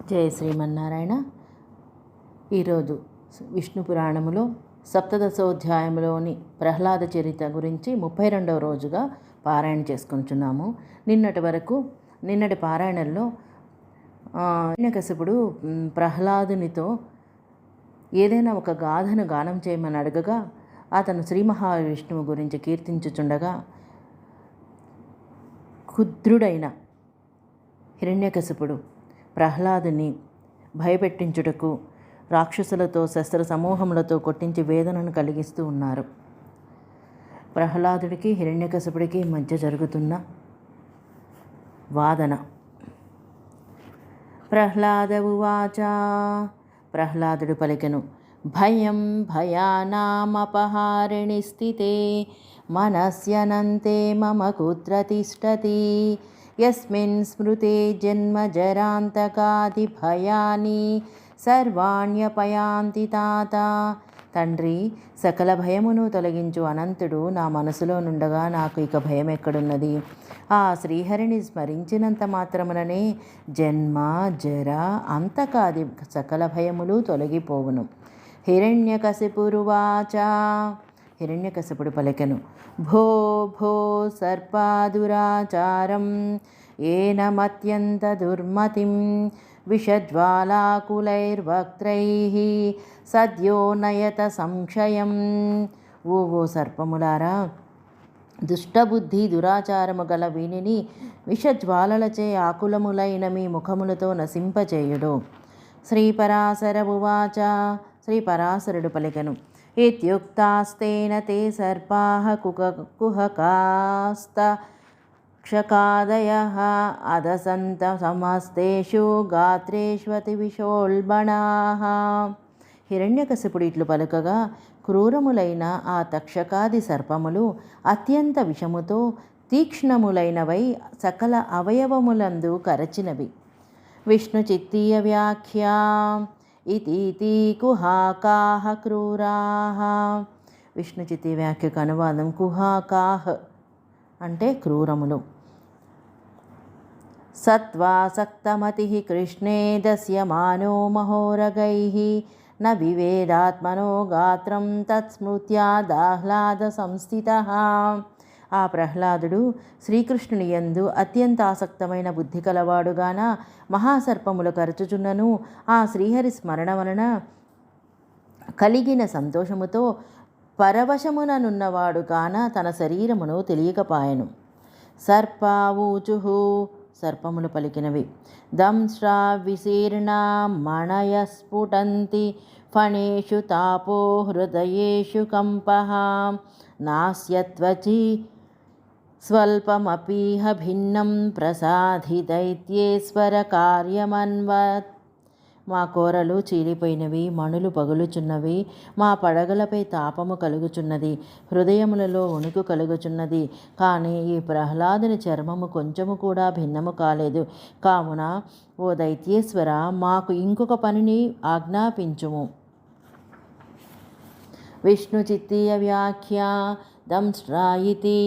జయ శ్రీమన్నారాయణ. ఈరోజు విష్ణు పురాణములో సప్తదశోధ్యాయంలోని ప్రహ్లాద చరిత్ర గురించి 32వ రోజుగా పారాయణ చేసుకుంటున్నాము. నిన్నటి పారాయణంలో హిరణ్యకశిపుడు ప్రహ్లాదునితో ఏదైనా ఒక గాథను గానం చేయమని అడగగా అతను శ్రీ మహావిష్ణువు గురించి కీర్తించుచుండగా క్షుద్రుడైన హిరణ్యకశిపుడు ప్రహ్లాదుని భయపెట్టించుటకు రాక్షసులతో శస్త్ర సమూహములతో కొట్టించి వేదనను కలిగిస్తూ ఉన్నారు. ప్రహ్లాదుడికి హిరణ్యకశిపుడికి మధ్య జరుగుతున్న వాదన. ప్రహ్లాద ఉవాచ. ప్రహ్లాదుడు పలికెను, భయం భయానామపహారిణి స్థితే మనస్యనంతే మమ కుత్ర తిష్టతి యస్మిన్ స్మృతే జన్మ జరాంతకాది భయాని సర్వాణ్యపయాంతి తాత. తండ్రి, సకల భయమును తొలగించు అనంతుడు నా మనసులో నుండగా నాకు ఇక భయం ఎక్కడున్నది? ఆ శ్రీహరిని స్మరించినంత మాత్రముననే జన్మ జర అంతకాది సకల భయములు తొలగిపోవును. హిరణ్యకశిపురువాచ. హిరణ్యకశిపుడు పలికెను, భో భో సర్పాదురాచారం ఏనమత్యంత దుర్మతిం విషజ్వాలాకులైర్వక్త్రైః సద్యో నయత సంక్షయం. ఓ సర్పములారా, దుష్టబుద్ధి దురాచారము గల వీనిని విషజ్వాలలచే ఆకులములైన మీ ముఖములతో నశింపచేయుడు. శ్రీపరాశర ఉవాచ. శ్రీపరాశరుడు పలికెను, ఇత్యుక్తాస్తేన తే సర్పాః కుహకాస్తక్షకాదయః అదసంత సమస్తేషు గాత్రేష్వతి విషోల్బణాః. హిరణ్యకశిపుడు ఇట్లు పలుకగా క్రూరములైన ఆ తక్షకాది సర్పములు అత్యంత విషముతో తీక్ష్ణములైనవై సకల అవయవములందు కరచినవి. విష్ణు చిత్తీయ వ్యాఖ్యా. ఇతి కుహాకాహ క్రూరాః. విష్ణు చిత్తీయ వ్యాఖ్యకు అనువాదం కుహాకాహ అంటే క్రూరములు. సత్వాసక్తమతి కృష్ణే దస్యమానో మహోరగైః న వివేదాత్మనో గాత్రం తత్స్మృత్యాదాహ్లాద సంస్థితః. ఆ ప్రహ్లాదుడు శ్రీకృష్ణుని యందు అత్యంత ఆసక్తమైన బుద్ధి కలవాడుగాన మహాసర్పములు కరచుచున్నను ఆ శ్రీహరి స్మరణ వలన కలిగిన సంతోషముతో పరవశముననున్నవాడు కాన తన శరీరమును తెలియకపాయెను. సర్పావూచుః. సర్పములు పలికినవి, దంశ్రా విశీర్ణా మణయస్ఫుటంతి ఫణేషు తాపో హృదయేషు కంపః నాస్యత్వచి స్వల్పమపీహ భిన్నం ప్రసాధి దైత్యేశ్వర కార్యమన్వత్. మా కోరలు చీలిపోయినవి, మణులు పగులుచున్నవి, మా పడగలపై తాపము కలుగుచున్నది, హృదయములలో వణుకు కలుగుచున్నది. కానీ ఈ ప్రహ్లాదుని చర్మము కొంచెము కూడా భిన్నము కాలేదు. కావున ఓ దైత్యేశ్వర, మాకు ఇంకొక పనిని ఆజ్ఞాపించుము. విష్ణు చిత్తీయ వ్యాఖ్యా. దంశ్రా ఇతి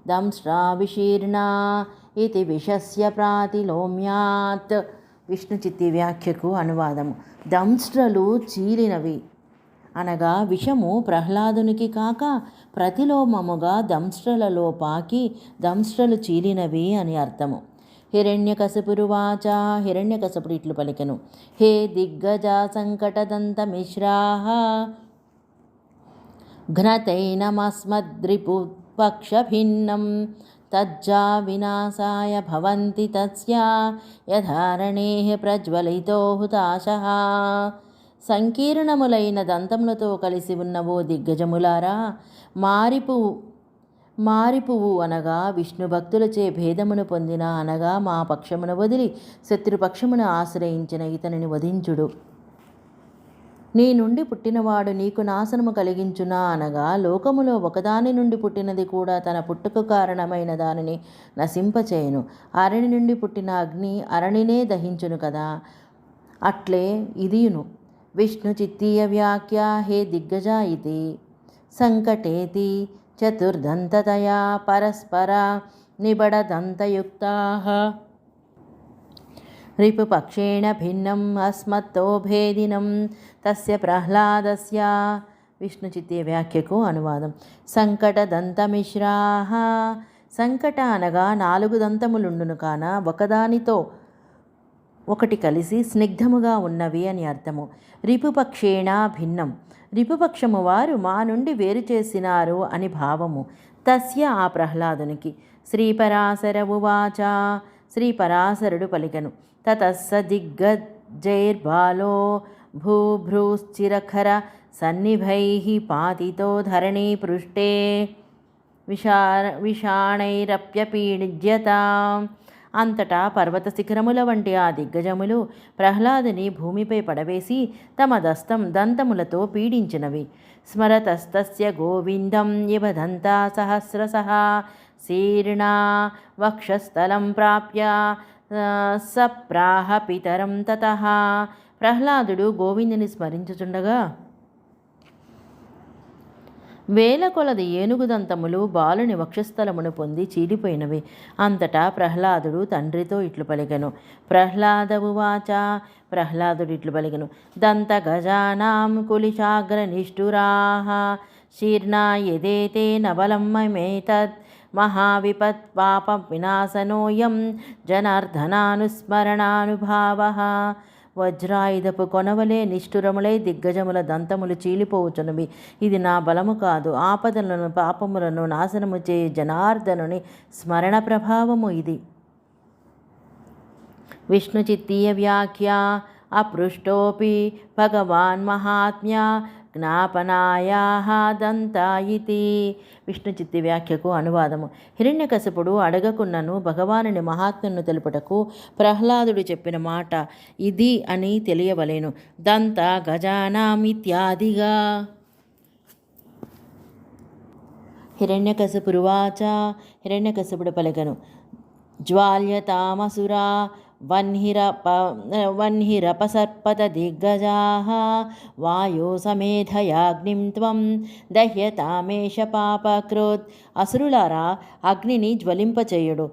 దంశ్రా విశీర్ణా ఇది విషస్య ప్రాతిలోమ్యాత్. విష్ణు చిత్తి వ్యాఖ్యకు అనువాదము, దంష్ట్రలు చీలినవి అనగా విషము ప్రహ్లాదునికి కాక ప్రతిలోమముగా దంష్ట్రలలో పాకి దంష్ట్రలు చీలినవి అని అర్థము. హిరణ్యకశిపురువాచ. హిరణ్యకశిపుడు ఇట్లు పలికెను, హే దిగ్గజా సంకటదంత మిశ్రాః ఘ్నతైనమస్మద్రిపు పక్షభిన్నం తజ్జా వినాశాయ భవంతి తస్యా యధారణేః ప్రజ్వలితో హుతాశః. సంకీర్ణములైన దంతములతో కలిసి ఉన్నవో దిగ్గజములారా, మారిపువు అనగా విష్ణు భక్తులచే భేదమును పొందిన అనగా మా పక్షమును వదిలి శత్రుపక్షమును ఆశ్రయించిన ఇతనిని వధించుడు. నీ నుండి పుట్టినవాడు నీకు నాశనము కలిగించునా అనగా లోకములో ఒకదాని నుండి పుట్టినది కూడా తన పుట్టుకు కారణమైన దానిని నశింపచేయును. అరణి నుండి పుట్టిన అగ్ని అరణినే దహించును కదా, అట్లే ఇదియును. విష్ణు చిత్తీయ వ్యాఖ్య. హే దిగ్గజ ఇది సంకటేతి చతుర్దంతతయా పరస్పర నిబడదంతయుక్తాః రిపుపక్షేణ భిన్నం అస్మత్తో భేదినం తస్య ప్రహ్లాదస్య. విష్ణుచిత్తి వ్యాఖ్యకు అనువాదం. సంకటదంతమిశ్రాః. సంకట అనగా 4 దంతములుండును కాన ఒకదానితో ఒకటి కలిసి స్నిగ్ధముగా ఉన్నవి అని అర్థము. రిపుపక్షేణ భిన్నం, రిపుపక్షము వారు మా నుండి వేరు చేసినారు అని భావము. తస్య ఆ ప్రహ్లాదునికి. శ్రీపరాశర ఉవాచ. శ్రీపరాశరుడు పలికెను. తతస్స దిగ్గజైర్బాలో భూభ్రూశ్చిరఖర సన్నిభైః పాతితో ధరణీ పృష్ఠే విషాణైరప్యపీడ్యతాం. అంతటా పర్వత శిఖరముల వంటి ఆ దిగ్గజములు ప్రహ్లాదుని భూమిపై పడవేసి తమ దంతములతో పీడించినవి. స్మరతస్తస్య గోవిందం ఇవ దంతా సహస్రశః శీర్ణా వక్షస్థలం ప్రాప్య సప్రాహ పితరం తతః. ప్రహ్లాదుడు గోవిందుని స్మరించుచుండగా వేల కొలది ఏనుగుదంతములు బాలుని వక్షస్థలమును పొంది చీలిపోయినవి. అంతటా ప్రహ్లాదుడు తండ్రితో ఇట్లు పలికెను. ప్రహ్లాద ఉవాచ. ప్రహ్లాదుడు ఇట్లు పలికెను. దంత గజానాం కులిశాగ్ర నిష్ఠురాః శీర్ణా యదేతే నబలం మమేతత్ మహావిపత్ పాప వినాశనోయం జనార్దనానుస్మరణానుభావః. వజ్రాయుధపు కొనవలే నిష్ఠురములై దిగ్గజముల దంతములు చీలిపోవచ్చునవి. ఇది నా బలము కాదు, ఆపదలను పాపములను నాశనము చే జనార్దనుని స్మరణ ప్రభావము ఇది. విష్ణుచిత్తీయ వ్యాఖ్య. అపృష్టోపి భగవాన్ మహాత్మ్య జ్ఞాపనాయాః దంతా ఇతి. విష్ణుచిత్తి వ్యాఖ్యకు అనువాదము. హిరణ్యకశిపుడు అడగకున్నను భగవానుని మహాత్మ్యను తెలుపుటకు ప్రహ్లాదుడు చెప్పిన మాట ఇది అని తెలియవలేను. దంత గజానాం ఇత్యాదిగా. హిరణ్యకశిపురువాచ. హిరణ్యకశిపుడు పలికెను. జ్వాల్యతామసురా వన్హిరపసర్పత దిగ్గజాః వాయో సమేధయాగ్నిం త్వం దహ్యతామేష పాపకృత్. అసురులారా, అగ్నిని జ్వలింపచేయుడు.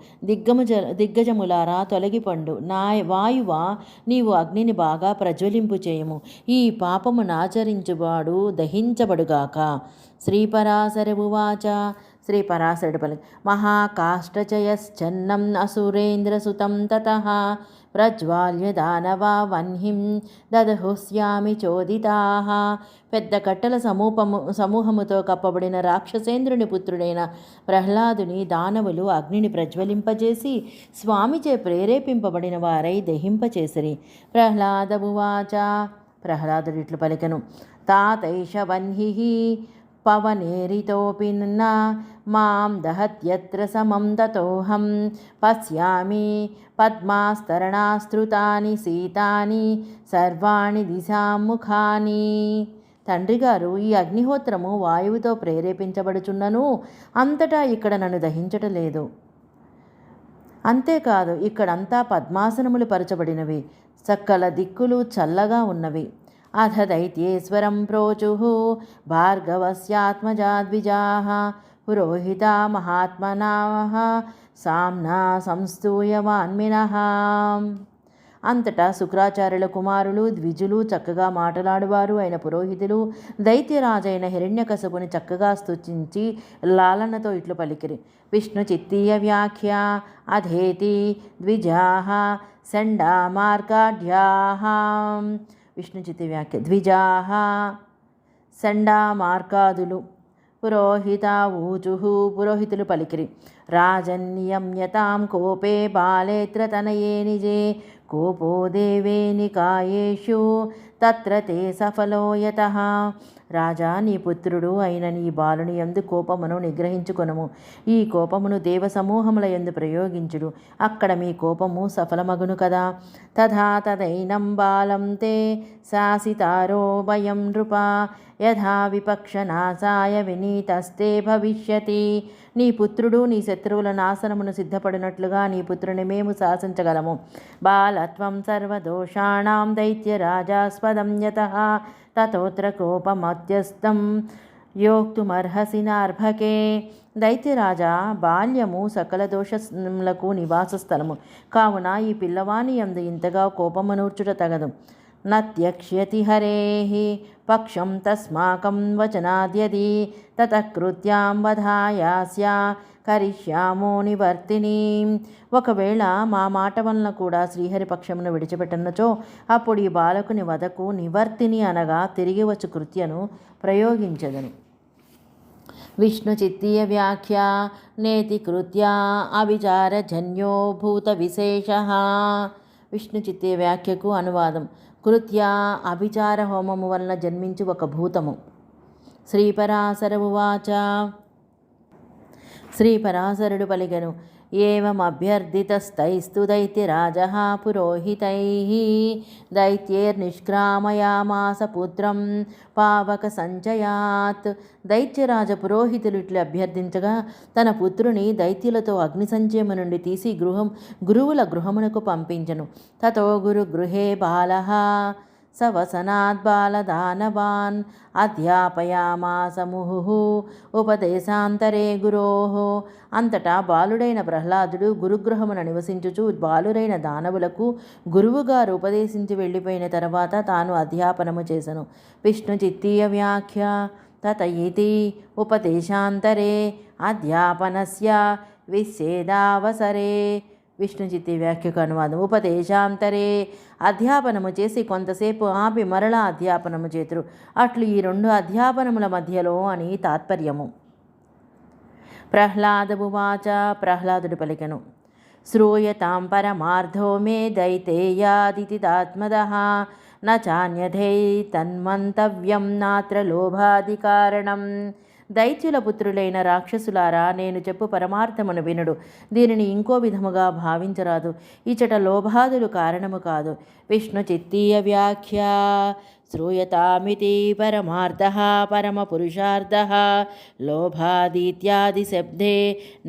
దిగ్గజములారా తొలగిపండు. వాయువా, నీవు అగ్నిని బాగా ప్రజ్వలింపు చేయము. ఈ పాపమునాచరించువాడు దహించబడుగాక. శ్రీపరాశర ఉవాచ. శ్రీపరాశరుడు పలికి. మహాకాష్టచయశ్చన్నం అసురేంద్రసుతం తతః ప్రజ్వాల్య దానవా వన్హిం దదహుస్యామి చోదితాః. పెద్ద కట్టెల సమూహముతో కప్పబడిన రాక్షసేంద్రుని పుత్రుడైన ప్రహ్లాదుని దానవులు అగ్నిని ప్రజ్వలింపజేసి స్వామిచే ప్రేరేపింపబడిన వారై దహింపచేసిరి. ప్రహ్లాద ఉవాచ. ప్రహ్లాదుడు ఇట్లు పలికెను. తాతైష వన్హిః పవనేరితోపి న మాం దహత్యత్ర సమం తతోహం పశ్యామి పద్మాస్తరణాస్తృతాని సీతాని సర్వాణి దిశాముఖాని. తండ్రిగారు, ఈ అగ్నిహోత్రము వాయువుతో ప్రేరేపించబడుచున్నను అంతటా ఇక్కడ నన్ను దహించటలేదు. అంతేకాదు, ఇక్కడంతా పద్మాసనములు పరచబడినవి, సకల దిక్కులు చల్లగా ఉన్నవి. అథ దైత్యేశ్వరం ప్రోచుః భార్గవస్యాత్మజా ద్విజాః పురోహితా మహాత్మనాః సామ్నా సంస్తూయమాన్మినః. అంతటా శుక్రాచార్యుల కుమారులు ద్విజులు, చక్కగా మాట్లాడువారు అయిన పురోహితులు దైత్యరాజైన హిరణ్యకశపుని చక్కగా స్తుతించి లాలనతో ఇట్లు పలికిరి. విష్ణు చిత్తీయ వ్యాఖ్య. అధేతి ద్విజాః సండా మార్కాఢ్యాః. విష్ణుచిత్తి వ్యాఖ్య. ద్విజాః సండా మార్కాదులు. పురోహితా ఊచుః. పురోహితులు పలికిరి. రాజన్నియమ్యతాం కోపే బాలేత్ర తనయే నిజే కోపో దేవే నికాయేషు తత్ర తే సఫలో యతః. రాజా, నీ పుత్రుడు అయిన నీ బాలుని యందు కోపమును నిగ్రహించుకొనుము. ఈ కోపమును దేవ సమూహముల యందు ప్రయోగించుడు, అక్కడ మీ కోపము సఫలమగును కదా. తథా తదైనం బాలం తే శాసితారో భయం నృపా యథా విపక్షనాశాయ వినీతస్తే భవిష్యతి. నీ పుత్రుడు నీ శత్రువుల నాశనమును సిద్ధపడినట్లుగా నీ పుత్రుని మేము శాసించగలము. బాలత్వం సర్వదోషాణం దైత్యరాజాస్పదం యతః తతోత్ర కోపమత్యస్తం యోక్తుమర్హసి నార్భకే దైత్యరాజా, బాల్యము సకల దోషములకు నివాస స్థలము కావున ఈ పిల్లవాని యందు ఇంతగా కోపమనూర్చుట తగదు. నత్యక్ష్యతి హరేః పక్షం తస్మాకం వచనాద్యది తతకృత్యాం వధాయాస్య కరిష్యామో నివర్తిని. ఒకవేళ మా మాట వలన కూడా శ్రీహరి పక్షమును విడిచిపెట్టనచో అప్పుడు ఈ బాలకుని వదకు నివర్తిని అనగా తిరిగి వచ్చు కృత్యను ప్రయోగించదను. విష్ణు చిత్తీయ వ్యాఖ్య నేతి కృత్యా అవిచారజన్యో భూత విశేష. విష్ణు చిత్తీయ వ్యాఖ్యకు అనువాదం. కృత్య అభిచార హోమము వలన జన్మించి ఒక భూతము. శ్రీపరాశర ఉవాచ. శ్రీపరాశరుడు పలికెను. ఏమభ్యర్థితస్తైస్తు దైత్యరాజః పురోహితైః దైత్యైర్నిష్క్రామయామాస పుత్రం పావక సంచయాత్. దైత్యరాజ పురోహితులు ఇట్లు అభ్యర్థించగా తన పుత్రుని దైత్యులతో అగ్ని సంచయము నుండి తీసి గురువుల గృహమునకు పంపించను. తతో గురుగృహే బాలః సవసనాద్ బాలదానవాన్ అధ్యాపయామాస ముహుః ఉపదేశాంతరే గురోః. అంతటా బాలుడైన ప్రహ్లాదుడు గురుగృహమున నివసించుచు బాలురైన దానవులకు గురువుగారు ఉపదేశించి వెళ్ళిపోయిన తర్వాత తాను అధ్యాపనము చేసెను. విష్ణు చిత్తీయ వ్యాఖ్య తత ఇతి ఉపదేశాంతరే అధ్యాపనస్య విచ్ఛేదావసరే. విష్ణు చిత్తి వ్యాఖ్యకు అనువాదం. ఉపదేశాంతరే అధ్యాపనము చేసి కొంతసేపు ఆపి మరలా అధ్యాపనము చేతురు. అట్లు ఈ రెండు అధ్యాపనముల మధ్యలో అని తాత్పర్యము. ప్రహ్లాదమువాచ. ప్రహ్లాదుడు పలికెను. శ్రూయతాం పరమార్థో మే దైతేయాదితి తాత్మదః న చాన్యథై తన్మంతవ్యం నాత్ర లోభాది కారణం. దైత్యుల పుత్రులైన రాక్షసులారా, నేను చెప్పు పరమార్థమును వినుడు. దీనిని ఇంకో విధముగా భావించరాదు. ఇచట లోభాదులు కారణము కాదు. విష్ణు చిత్తీయ వ్యాఖ్య. శ్రూయతామితి పరమార్థః పరమపురుషార్థః లోభాదీత్యాది శబ్దే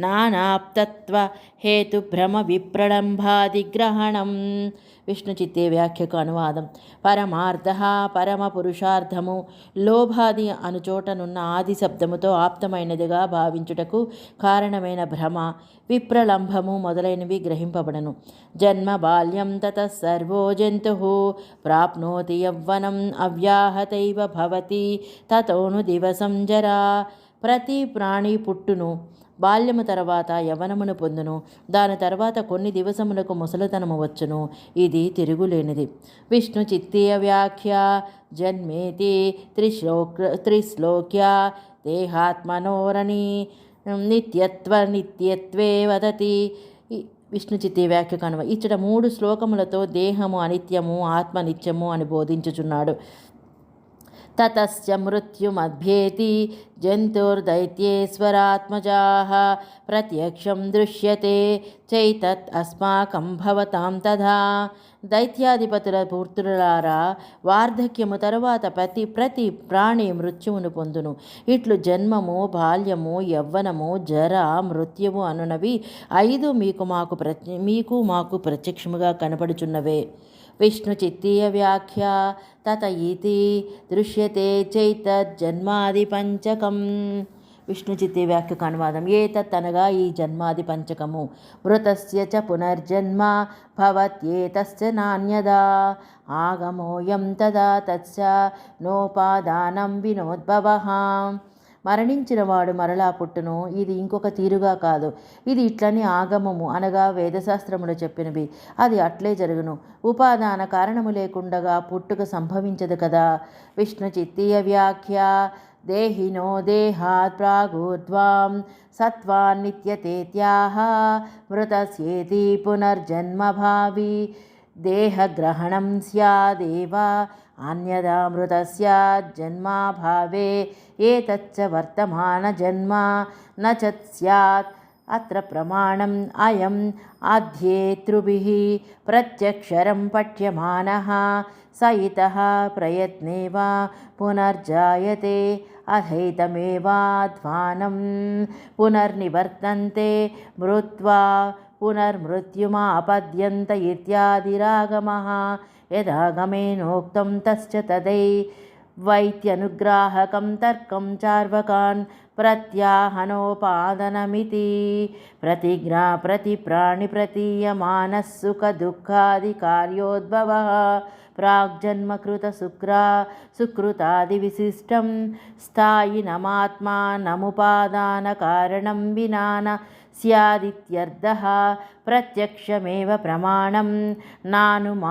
నానాప్తత్వ హేతుభ్రమ విప్రళంభాదిగ్రహణం. విష్ణు చిత్తే వ్యాఖ్యకు అనువాదం. పరమార్థః పరమ పురుషార్థము లోభాది అనుచోటనున్న ఆది శబ్దముతో ఆప్తమైనదిగా భావించుటకు కారణమైన భ్రమ, విప్రలంభము మొదలైనవి గ్రహింపబడను. జన్మ బాల్యం తతః సర్వో జంతుః ప్రాప్నోతి యవ్వనం అవ్యాహతైవ భవతి తతోను దివసం జరా. ప్రతి ప్రాణి పుట్టును, బాల్యము తర్వాత యవ్వనమును పొందును, దాని తర్వాత కొన్ని దివసములకు ముసలితనము వచ్చును. ఇది తిరుగులేనిది. విష్ణు చిత్తీయ వ్యాఖ్య. జన్మేతి త్రిశ్లోక్య దేహాత్మనోరణి నిత్యత్వే వదతి. విష్ణు చిత్తీయ వ్యాఖ్య కనువ. ఇచ్చట 3 శ్లోకములతో దేహము అనిత్యము, ఆత్మ నిత్యము అని బోధించుచున్నాడు. తతస్య మృత్యుమభ్యేతి జంతుర్దైత్యేశ్వరాత్మజాః ప్రత్యక్షం దృశ్యతే చైతత్ అస్మాకం భవతాం తథా. దైత్యాధిపతుల పుత్రులారా, వార్ధక్యము తరువాత ప్రతి ప్రాణి మృత్యువును పొందును. ఇట్లు జన్మము, బాల్యము, యవ్వనము, జర, మృత్యువు అనునవి 5 మీకు మాకు ప్రత్యక్షముగా కనపడుచున్నవే. విష్ణు చిత్తీయ వ్యాఖ్య. తత ఇతి దృశ్యతే చైతత్ జన్మాది పంచకం. విష్ణు చిత్తీయ వ్యాఖ్యకు అనువాదం. ఏతత్ అనగా ఈ జన్మాది పంచకము. మృతస్య చ పునర్జన్మ భవత్యేతస్య నాన్యదా ఆగమోయం తదా తస్య నోపాదానం వినోద్భవః. మరణించిన వాడు మరలా పుట్టును. ఇది ఇంకొక తీరుగా కాదు. ఇది ఇట్లని ఆగమము అనగా వేదశాస్త్రములు చెప్పినవి. అది అట్లే జరుగును. ఉపాదాన కారణము లేకుండగా పుట్టుక సంభవించదు కదా. విష్ణు చిత్తీయ వ్యాఖ్య. దేహినో దేహాత్ ప్రాగూర్ధ్వాం సత్వాన్నిత్యతేత్యాహ మృతస్యేతి పునర్జన్మ భావి దేహగ్రహణం స్యాదేవ అన్యదా మృతస్య జన్మాభావే ఏతచ్చ వర్తమాన జన్మ నచత్ స్యాత్. అత్ర ప్రమాణం అయం అధ్యేతృభిః ప్రత్యక్షరం పఠ్యమానః స ఇతః ప్రయత్నేవ పునర్జాయతే అథైతమేవాధ్వానం పునర్నివర్తంతే మృత్వా పునర్మృత్యుమాపద్యంత ఇత్యాదిరాగమః. యదాగమేనోక్తం తస్య వైత్యనుగ్రాహకం తర్కం చార్వకాన్ ప్రత్యాహనోపాదనమితి ప్రతిప్రాణి ప్రతీయమానః సుఖ దుఃఖాది కార్యోద్భవః ప్రాగ్జన్మకృత సుకృతాది విశిష్టం స్థాయినమాత్మానముపాదాన కారణం వినాన స్యాదిత్యర్థః ప్రత్యక్షమేవ ప్రమాణం నానుమానాగమావితి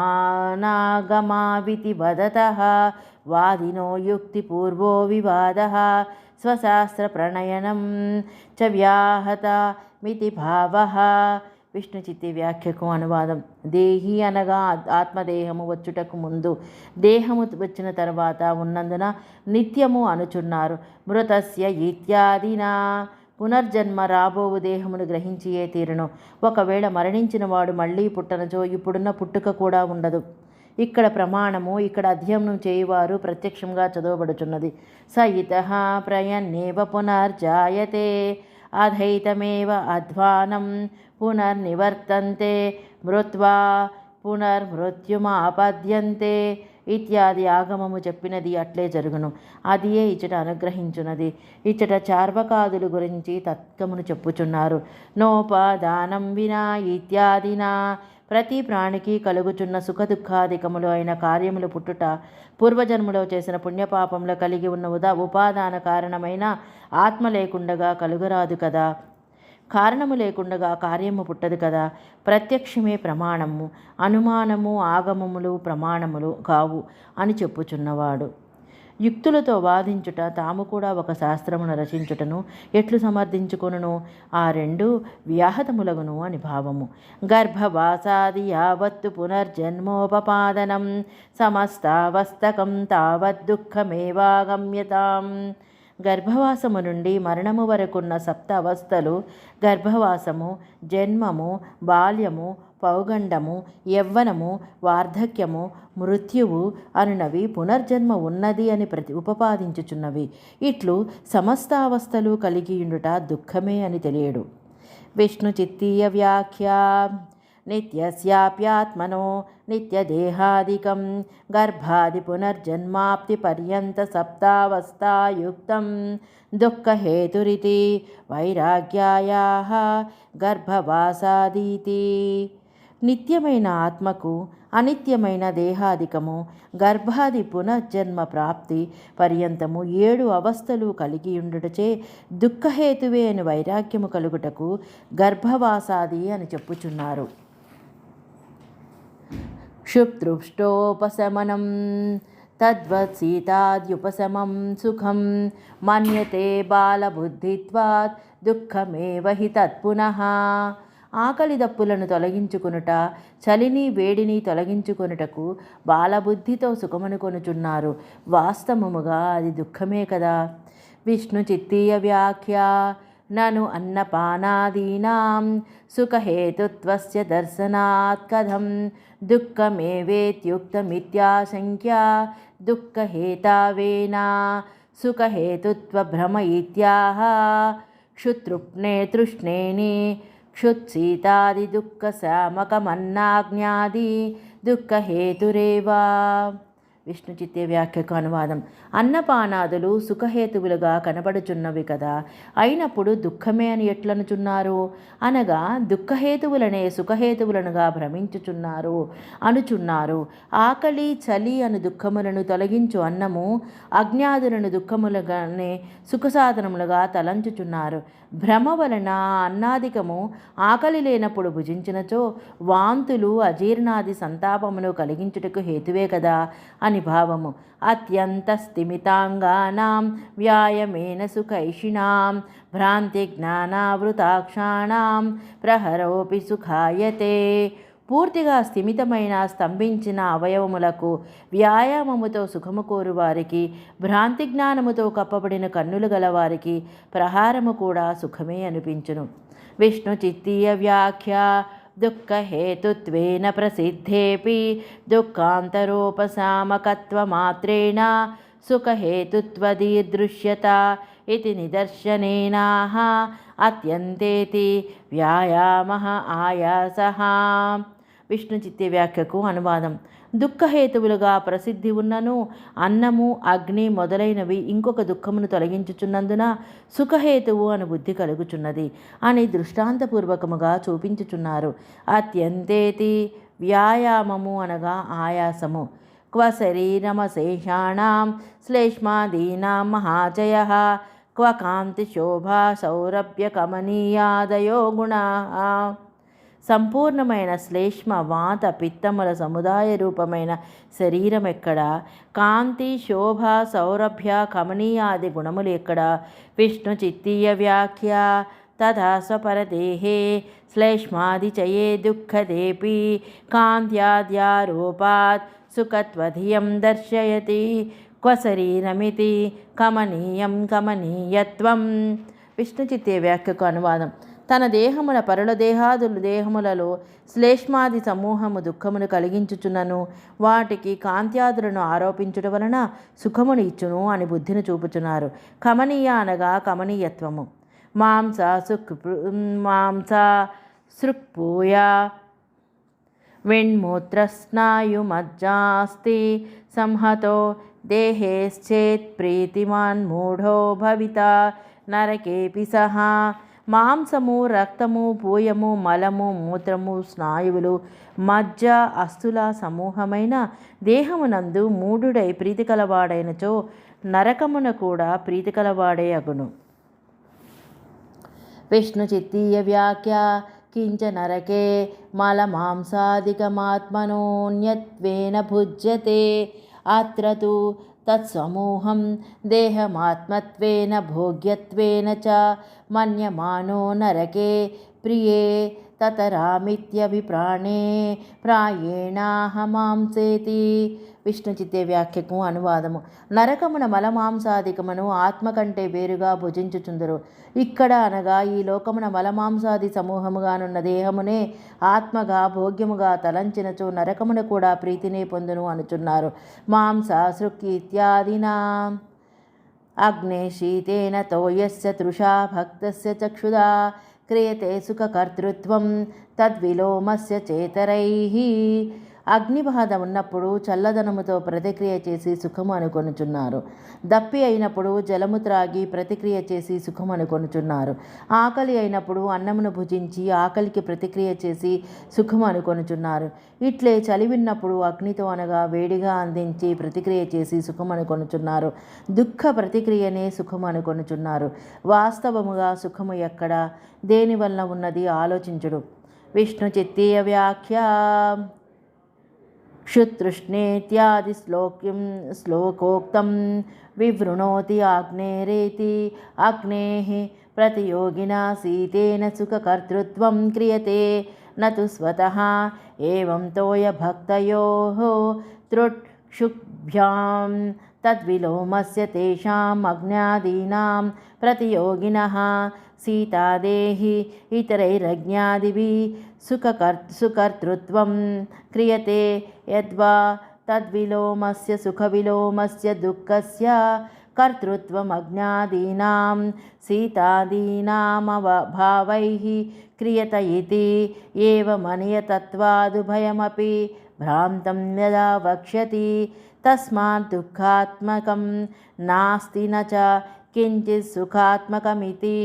వదతః వాదినో యుక్తిపూర్వో వివాదః స్వశాస్త్రప్రణయనం చ వ్యాహతమితి భావః. విష్ణు చిత్తి వ్యాఖ్యకు అనువాదం. దేహి అనగా ఆత్మదేహము వచ్చుటకు ముందు, దేహము వచ్చిన తర్వాత ఉన్నందున నిత్యము అనుచున్నారు. మృతస్య ఇత్యాదినా పునర్జన్మ రాబోవు దేహమును గ్రహించియే తీరును. ఒకవేళ మరణించిన వాడు మళ్ళీ పుట్టనచో ఇప్పుడున్న పుట్టుక కూడా ఉండదు. ఇక్కడ ప్రమాణము, ఇక్కడ అధ్యయనం చేయువారు ప్రత్యక్షంగా చదవబడుచున్నది. స ఇతః ప్రయన్నేవ పునర్జాయతే అధైతమేవ అధ్వానం పునర్నివర్తంతే మృత్వా పునర్మృత్యుమాపద్యంతే ఇత్యాది ఆగమము చెప్పినది అట్లే జరుగును. అదియే ఇచ్చట అనుగ్రహించున్నది. ఇచ్చట చార్వకాదులు గురించి తత్వమును చెప్పుచున్నారు. నోపాదానం వినా ఇత్యాదినా ప్రతి ప్రాణికి కలుగుచున్న సుఖదుఖాధికములు అయిన కార్యములు పుట్టుట పూర్వజన్మలో చేసిన పుణ్యపాపంలో కలిగి ఉన్న ఉపాదాన కారణమైన ఆత్మ లేకుండగా కలుగరాదు కదా. కారణము లేకుండగా కార్యము పుట్టదు కదా. ప్రత్యక్షమే ప్రమాణము, అనుమానము ఆగమములు ప్రమాణములు కావు అని చెప్పుచున్నవాడు. యుక్తులతో వాదించుట, తాము కూడా ఒక శాస్త్రమును రచించుటను ఎట్లు సమర్థించుకొనును? ఆ రెండు వ్యాహతములగును అని భావము. గర్భవాసాది యావత్తు పునర్జన్మోపపాదనం సమస్తావస్తకం తావద్దుఃఖమేవాగమ్యతాం. గర్భవాసము నుండి మరణము వరకున్న సప్త అవస్థలు గర్భవాసము, జన్మము, బాల్యము, పౌగండము, యవ్వనము, వార్ధక్యము, మృత్యువు అనునవి పునర్జన్మ ఉన్నది అని ఉపపాదించుచున్నవి. ఇట్లు సమస్తావస్థలు కలిగియుండుట దుఃఖమే అని తెలియడు. విష్ణు చిత్తీయ వ్యాఖ్య. నిత్యస్యాప్యాత్మనో నిత్యదేహాదికం గర్భాది పునర్జన్మాప్తి పర్యంత సప్తావస్థాయుక్తం దుఃఖహేతురితి వైరాగ్యాయాః గర్భవాసాదీతి. నిత్యమైన ఆత్మకు అనిత్యమైన దేహాదికము గర్భాది పునర్జన్మ ప్రాప్తి పర్యంతము 7 అవస్థలు కలిగియుండుటచే దుఃఖహేతువే అని వైరాగ్యము కలుగుటకు గర్భవాసాది అని చెప్పుచున్నారు. క్షుప్తృష్టోపశమనం తద్వత్ సీతాద్యుపశమం సుఖం మన్యతే బాలబుద్ధిత్వాత్ దుఃఖమేవ హి తత్పునః. ఆకలి దప్పులను తొలగించుకొనుట, చలిని వేడిని తొలగించుకొనుటకు బాలబుద్ధితో సుఖమును కొనుచున్నారు. వాస్తవముగా అది దుఃఖమే కదా. విష్ణు చిత్తీయ వ్యాఖ్య. నను అన్నపానాదీనాం సుఖహేతుత్వస్య దర్శనాత్ కథం దుఃఖమేవేత్యుక్తమిత్యాశంక్య దుఃఖహేతావేనా సుఖహేతుత్వ భ్రమ ఇత్యాహ. క్షుతృప్నే తృష్ణేని క్షుత్సీతాది దుఃఖశామకమన్నాజ్ఞాది దుఃఖహేతురేవా. విష్ణు చిత్తే వ్యాఖ్యకు అనువాదం. అన్నపానాదులు సుఖహేతువులుగా కనబడుచున్నవి కదా, అయినప్పుడు దుఃఖమే అని ఎట్లనుచున్నారు? అనగా దుఃఖహేతువులనే సుఖహేతువులనుగా భ్రమించుచున్నారు అనుచున్నారు. ఆకలి, చలి అను దుఃఖములను తొలగించు అన్నము అజ్ఞాదులను దుఃఖములుగానే సుఖసాధనములుగా తలంచుచున్నారు. భ్రమ వలన అన్నాదికము ఆకలి లేనప్పుడు భుజించినచో వాంతులు, అజీర్ణాది సంతాపమును కలిగించుటకు హేతువే కదా అని భావము. అత్యంత స్థిమితాంగానాం వ్యాయమేన సుఖైషిణాం భ్రాంతి జ్ఞానావృతాక్షాణాం ప్రహరోపి సుఖాయతే. పూర్తిగా స్థిమితమైన స్తంభించిన అవయవములకు వ్యాయామముతో సుఖము కోరు వారికి, భ్రాంతి జ్ఞానముతో కప్పబడిన కన్నులు గలవారికి ప్రహారము కూడా సుఖమే అనిపించును. విష్ణు చిత్తీయ వ్యాఖ్య. దుఃఖహేతుత్వేన ప్రసిద్ధేపి దుఃఖాంతరోపశామకత్వమాత్రేణ సుఖహేతుత్వదీదృశ్యత ఇది నిదర్శనేనాహ అత్యంతేతి వ్యాయామః ఆయాసః. విష్ణు చిత్తే వ్యాఖ్యకు అనువాదం. దుఃఖహేతువులుగా ప్రసిద్ధి ఉన్నను అన్నము, అగ్ని మొదలైనవి ఇంకొక దుఃఖమును తొలగించుచున్నందున సుఖహేతువు అని బుద్ధి కలుగుచున్నది అని దృష్టాంతపూర్వకముగా చూపించుచున్నారు. అత్యంతేతి వ్యాయామము అనగా ఆయాసము. క్వ శరీరమశేషాణం శ్లేష్మాదీనాం మహాజయః క్వ కాంతి శోభా సౌరభ్య కమనీయాదయో గుణాః. సంపూర్ణమైన శ్లేష్మ వాత పిత్తముల సముదాయ రూపమైన శరీరం ఎక్కడ, కాంతి శోభ సౌరభ్య కమనీయాది గుణములు ఎక్కడ. విష్ణు చిత్తీయ వ్యాఖ్య తథా స్వపరదేహే శ్లేష్మాది చయే దుఃఖదేపి కాంత్యాద్యారూపాత్ సుఖత్వధియం దర్శయతి క్వ శరీరమితి కమనీయం కమనీయత్వం. విష్ణు చిత్తే వ్యాఖ్యకు అనువాదం. తన దేహముల పరుల దేహములలో శ్లేష్మాది సమూహము దుఃఖమును కలిగించుచున్నను వాటికి కాంత్యాదులను ఆరోపించుట వలన సుఖమును ఇచ్చును అని బుద్ధిని చూపుచున్నారు. కమనీయ అనగా కమనీయత్వము. మాంస సృక్పూయ వెణ్మూత్రస్నాయుమజ్జాస్తి సంహతో దేహేశ్చేత్ ప్రీతిమాన్ మూఢో భవిత నరకేపి సహా. మాంసము, రక్తము, పూయము, మలము, మూత్రము, స్నాయువులు, మజ్జ, అస్థుల సమూహమైన దేహమునందు మూఢుడై ప్రీతి కలవాడైనచో నరకమున కూడా ప్రీతి కలవాడే అగును. విష్ణు చిత్తీయ వ్యాఖ్య కించ నరకే మలమాంసాదికమాత్మనోన్యత్వేన భుజ్యతే అత్ర తు తత్సమూహం దేహమాత్మత్వేన భోగ్యత్వేన చ మన్యమానో నరకే ప్రియే తతరామిత్యభిప్రాణే ప్రాయేణాహమాంసేతి. విష్ణు చిత్తే వ్యాఖ్యకు అనువాదము. నరకమున మలమాంసాదికమును ఆత్మ కంటే వేరుగా భుజించుచుందరు. ఇక్కడ అనగా ఈ లోకమున మలమాంసాది సమూహముగానున్న దేహమునే ఆత్మగా భోగ్యముగా తలంచినచో నరకమున కూడా ప్రీతినే పొందును అనుచున్నారు. మాంస సృక్కి ఇత్యాదినా అగ్నే శీతేన తోయస్య తృషా భక్తస్య చక్షుదా క్రియతే సుఖకర్తృత్వం తద్విలోమస్య చేతరైః. అగ్నిబాధ ఉన్నప్పుడు చల్లదనముతో ప్రతిక్రియ చేసి సుఖము అనుకొనుచున్నారు. దప్పి అయినప్పుడు జలము త్రాగి ప్రతిక్రియ చేసి సుఖము అనుకొనుచున్నారు. ఆకలి అయినప్పుడు అన్నమును భుజించి ఆకలికి ప్రతిక్రియ చేసి సుఖము అనుకొనుచున్నారు. ఇట్లే చలి విన్నప్పుడు అగ్నితో అనగా వేడిగా అందించి ప్రతిక్రియ చేసి సుఖము అనుకొనుచున్నారు. దుఃఖ ప్రతిక్రియనే సుఖము అనుకొనుచున్నారు. వాస్తవముగా సుఖము ఎక్కడ, దేనివల్ల ఉన్నది ఆలోచించుడు. విష్ణు చిత్తీయ వ్యాఖ్య క్షుతృష్ణేత్యాది శ్లోకోక్తం వివృణోతి ఆగ్నేరేతి అగ్నేః ప్రతియోగినా శీతేన సుఖకర్తృత్వం క్రియతే నతు స్వతః ఏవం తోయ భక్తయోః త్రుక్షుభ్యాం తద్విలోమస్య తేషాం అగ్న్యాదీనాం ప్రతియోగినః సీతాదేహి ఇతరైరజ్ఞాదిభిः సుఖకర్తృత్వం క్రియతే యద్వా తద్విలోమస్య సుఖవిలోమస్య దుఃఖస్య కర్తృత్వం అజ్ఞాదీనాం సీతాదీనామభావైః క్రియత ఇతి ఏవమనియతత్వాదుభయమపి భ్రాంతం యదా వక్ష్యతి తస్మాత్ దుఃఖాత్మకం నాస్తి న చ కించిత్ సుఖాత్మకమితి.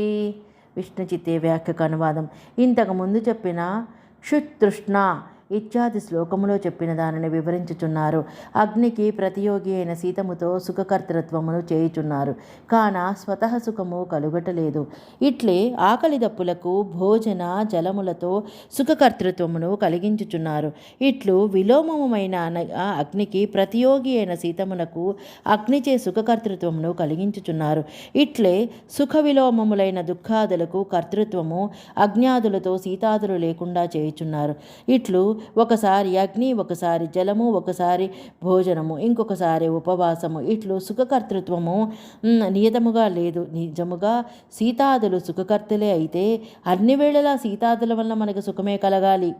విష్ణు చిత్తే వ్యాఖ్యకు అనువాదం. ఇంతకు ముందు చెప్పిన క్షుతృష్ణ ఇత్యాది శ్లోకములో చెప్పిన దానిని వివరించుచున్నారు. అగ్నికి ప్రతియోగి అయిన సీతముతో సుఖకర్తృత్వమును చేయుచున్నారు. కాన స్వతః సుఖము కలుగటలేదు. ఇట్లే ఆకలి దప్పులకు భోజన జలములతో సుఖకర్తృత్వమును కలిగించుచున్నారు. ఇట్లు విలోమమైన అగ్నికి ప్రతియోగి అయిన సీతమునకు అగ్నిచే సుఖకర్తృత్వమును కలిగించుచున్నారు. ఇట్లే సుఖ విలోమములైన దుఃఖాదులకు కర్తృత్వము అజ్ఞాదులతో సీతాదులు లేకుండా చేయుచున్నారు. ఇట్లు ఒకసారి అగ్ని, ఒకసారి జలము, ఒకసారి భోజనము, ఇంకొకసారి ఉపవాసము. ఇట్లు సుఖకర్తృత్వము నియతముగా లేదు. నిజముగా సీతాదులు సుఖకర్తలే అయితే అన్ని వేళలా సీతాదుల వల్ల మనకు సుఖమే కలగాలి.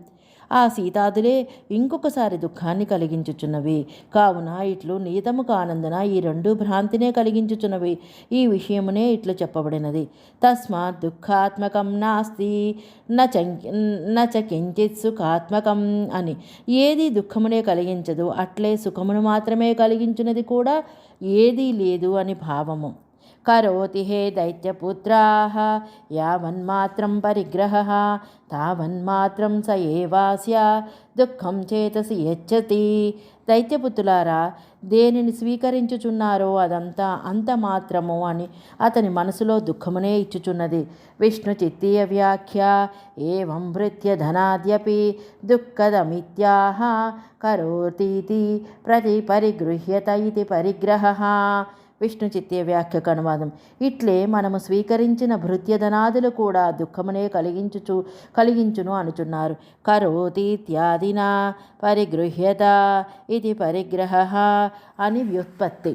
ఆ సీతాదులే ఇంకొకసారి దుఃఖాన్ని కలిగించుచున్నవి. కావున ఇట్లు నీతము కానందున ఈ రెండు భ్రాంతినే కలిగించుచున్నవి. ఈ విషయమునే ఇట్లు చెప్పబడినది. తస్మాత్ దుఃఖాత్మకం నాస్తి నచ కించిత్ సుఖాత్మకం అని. ఏది దుఃఖమునే కలిగించదు, అట్లే సుఖమును మాత్రమే కలిగించున్నది కూడా ఏదీ లేదు అని భావము. కరోతి హే దైత్యపుత్రాః యావన్మాత్రం పరిగ్రహః తావన్మాత్రం స ఏవాస్య దుఃఖం చేతసి యచ్చతి. దైత్యపుత్రులారా, దేనిని స్వీకరించుచున్నారో అదంతా అంత మాత్రము అని అతని మనసులో దుఃఖమునే ఇచ్చుచున్నది. విష్ణు చిత్తీయ వ్యాఖ్య ఏవం భృత్య ధనాద్యపి దుఃఖదమిత్యాహ కరోతీతి పరిగృహ్యత ఇది పరిగ్రహః. విష్ణు చిత్తీయ వ్యాఖ్యకు అనువాదం. ఇట్లే మనము స్వీకరించిన భృత్యధనాదులు కూడా దుఃఖమునే కలిగించును అనుచున్నారు. కరోతీత్యాదినా పరిగృహ్యత ఇది పరిగ్రహ అని వ్యుత్పత్తి.